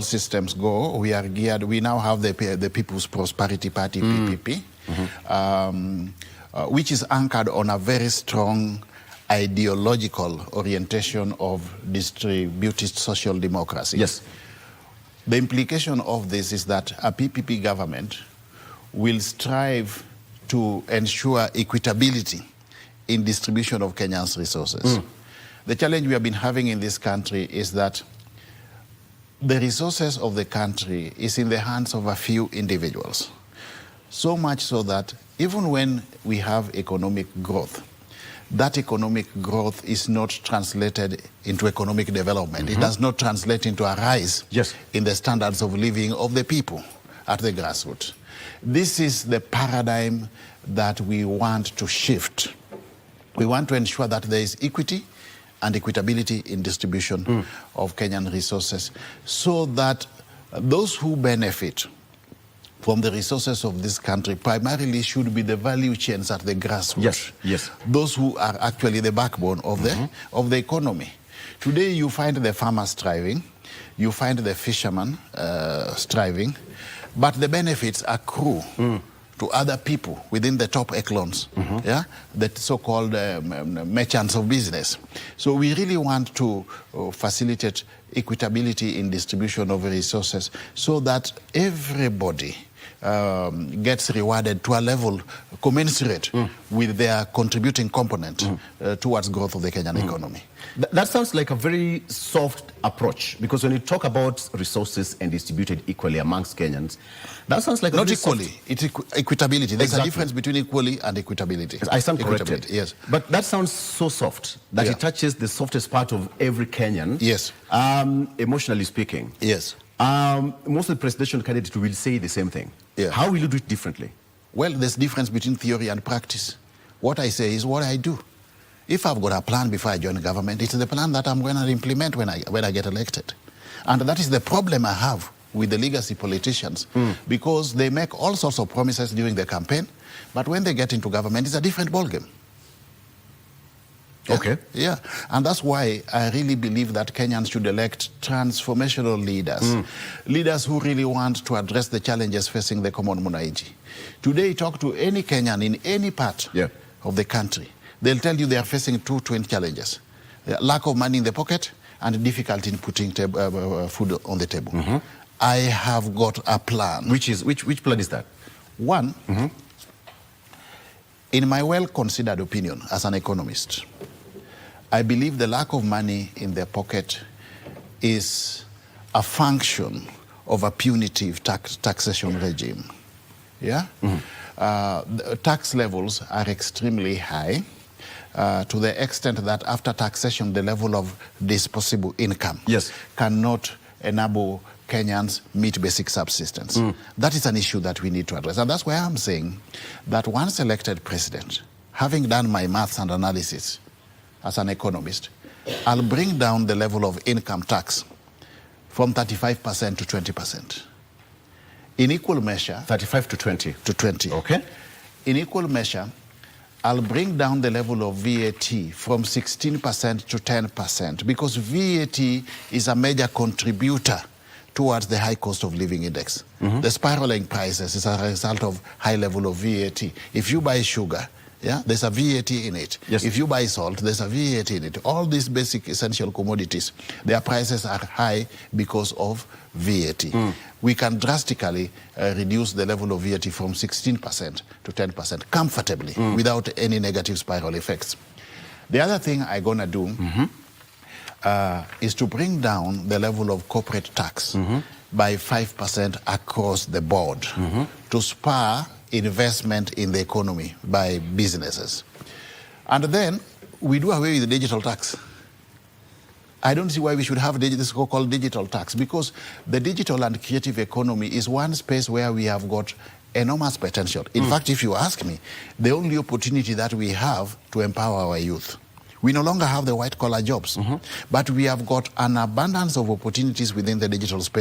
systems go, we are geared. We now have the People's Prosperity Party, PPP, which is anchored on a very strong ideological orientation of distributed social democracy. Yes. The implication of this is that a PPP government will strive to ensure equitability in distribution of Kenya's resources. The challenge we have been having in this country is that the resources of the country is in the hands of a few individuals. So much so that even when we have economic growth, that economic growth is not translated into economic development. It does not translate into a rise in the standards of living of the people at the grassroots. This is the paradigm that we want to shift. We want to ensure that there is equity and equitability in distribution of Kenyan resources, so that those who benefit from the resources of this country primarily should be the value chains at the grassroots. Yes. Those who are actually the backbone of the economy. Today you find the farmers thriving, you find the fishermen striving, but the benefits accrue to other people within the top echelons, the so-called merchants of business. So we really want to facilitate equitability in distribution of resources so that everybody gets rewarded to a level commensurate with their contributing component towards growth of the Kenyan economy. That sounds like a very soft approach, because when you talk about resources and distributed equally amongst Kenyans, that sounds like not equally. It's equitability. There's a difference between equally and equitability. I stand corrected. Yes. But that sounds so soft that it touches the softest part of every Kenyan. Yes. Emotionally speaking. Yes. Most of the presidential candidates will say the same thing. Yeah. How will you do it differently? Well, there's difference between theory and practice. What I say is what I do. If I've got a plan before I join the government, it's the plan that I'm going to implement when I get elected. And that is the problem I have with the legacy politicians, because they make all sorts of promises during the campaign, but when they get into government, it's a different ballgame. Okay. Yeah, and that's why I really believe that Kenyans should elect transformational leaders, leaders who really want to address the challenges facing the common mwananchi. Today, talk to any Kenyan in any part of the country. They'll tell you they are facing two twin challenges: lack of money in the pocket and difficulty in putting food on the table. I have got a plan. Which plan is that? One, in my well-considered opinion as an economist, I believe the lack of money in their pocket is a function of a punitive taxation regime. Yeah? The tax levels are extremely high, to the extent that after taxation, the level of disposable income cannot enable Kenyans meet basic subsistence. That is an issue that we need to address. And that's why I'm saying that once elected president, having done my maths and analysis as an economist, I'll bring down the level of income tax from 35% to 20%. In equal measure... 35 to 20? To 20. Okay. In equal measure, I'll bring down the level of VAT from 16% to 10%, because VAT is a major contributor towards the high cost of living index. The spiraling prices is a result of high level of VAT. If you buy sugar, there's a VAT in it. If you buy salt, there's a VAT in it. All these basic essential commodities, their prices are high because of VAT. We can drastically reduce the level of VAT from 16% to 10% comfortably without any negative spiral effects. The other thing I'm gonna do is to bring down the level of corporate tax by 5% across the board to spur investment in the economy by businesses. And then we do away with the digital tax. I don't see why we should have this so-called digital tax, because the digital and creative economy is one space where we have got enormous potential. In fact, if you ask me, the only opportunity that we have to empower our youth. We no longer have the white-collar jobs, but we have got an abundance of opportunities within the digital space